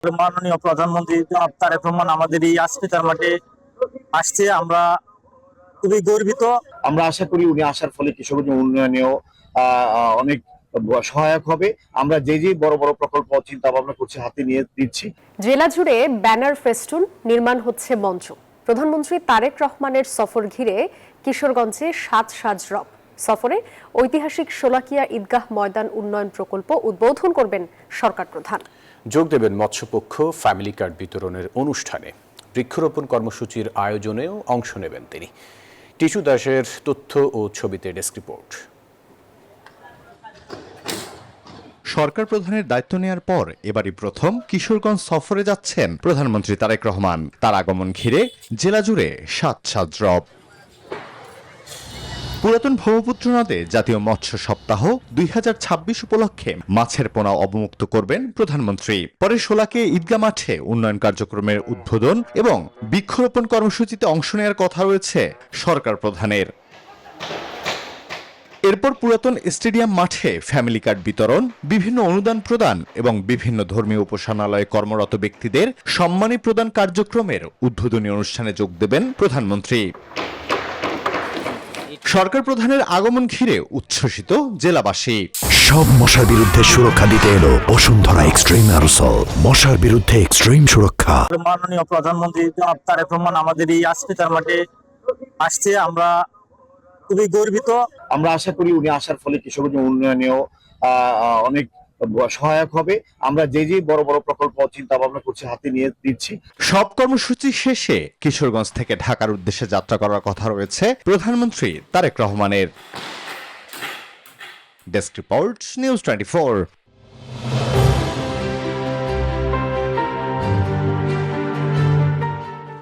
মাননীয় প্রধানমন্ত্রী জনাব তারেক রহমান আমাদের এই আসপিতার মাঠে আসছে, আমরা খুবই গর্বিত। আমরা আশা করি উনি আসার ফলে কৃষকদের উন্নয়নেও অনেক সহায়ক হবে। আমরা যে বড় বড় প্রকল্প চিন্তা ভাবনা করছি হাতে নিয়ে দিচ্ছি। জেলা জুড়ে ব্যানার ফেস্টুন নির্মাণ হচ্ছে মঞ্চ। প্রধানমন্ত্রী তারেক রহমানের সফর ঘিরে কিশোরগঞ্জে সাজ রব। সফরে ঐতিহাসিক শোলাকিয়া ঈদগাহ ময়দান উন্নয়ন প্রকল্প উদ্বোধন করবেন সরকার প্রধান। যোগ দেবেন মৎস্যপক্ষ ফ্যামিলি কার্ড বিতরণের অনুষ্ঠানে। বৃক্ষরোপণ কর্মসূচির আয়োজনেও অংশ নেবেন তিনি। টিসু দাসের তথ্য ও ছবিতে ডেস্ক রিপোর্ট। সরকার প্রধানের দায়িত্ব নেয়ার পর এবারই প্রথম কিশোরগঞ্জ সফরে যাচ্ছেন প্রধানমন্ত্রী তারেক রহমান। তার আগমন ঘিরে জেলা জুড়ে সাজ রব। পুরাতন ব্রহ্মপুত্র নদে জাতীয় মৎস্য সপ্তাহ 2026 উপলক্ষে মাছের পোনা অবমুক্ত করবেন প্রধানমন্ত্রী। পরে শোলাকিয়া ঈদগাহ মাঠে উন্নয়ন কার্যক্রমের উদ্বোধন এবং বৃক্ষরোপণ কর্মসূচিতে অংশ নেওয়ার কথা রয়েছে সরকার প্রধানের। এরপর পুরাতন স্টেডিয়াম মাঠে ফ্যামিলি কার্ড বিতরণ, বিভিন্ন অনুদান প্রদান এবং বিভিন্ন ধর্মীয় উপাসনালয়ে কর্মরত ব্যক্তিদের সম্মানী প্রদান কার্যক্রমের উদ্বোধনী অনুষ্ঠানে যোগ দেবেন প্রধানমন্ত্রী। সরকার প্রধানের আগমন ঘিরে উচ্ছ্বসিত জেলাবাসী। সব মশার বিরুদ্ধে সুরক্ষা দিতে এলো বসুন্ধরা এক্সট্রিম অ্যারোসল। মশার বিরুদ্ধে এক্সট্রিম সুরক্ষা। মাননীয় প্রধানমন্ত্রী জনাব তারেক রহমান আমাদের এই আসপিতার মাঠে আসছে, আমরা খুবই গর্বিত। আমরা আশা করি উনি আসার ফলে কৃষকদের উন্নয়নেও অনেক সহায়ক হবে। আমরা যে বড় বড় প্রকল্প চিন্তা ভাবনা করছি হাতে নিয়ে দিচ্ছি। সব কর্মসূচি শেষে কিশোরগঞ্জ থেকে ঢাকার উদ্দেশ্যে যাত্রা করার কথা রয়েছে প্রধানমন্ত্রী তারেক রহমানের। Desk report, news 24।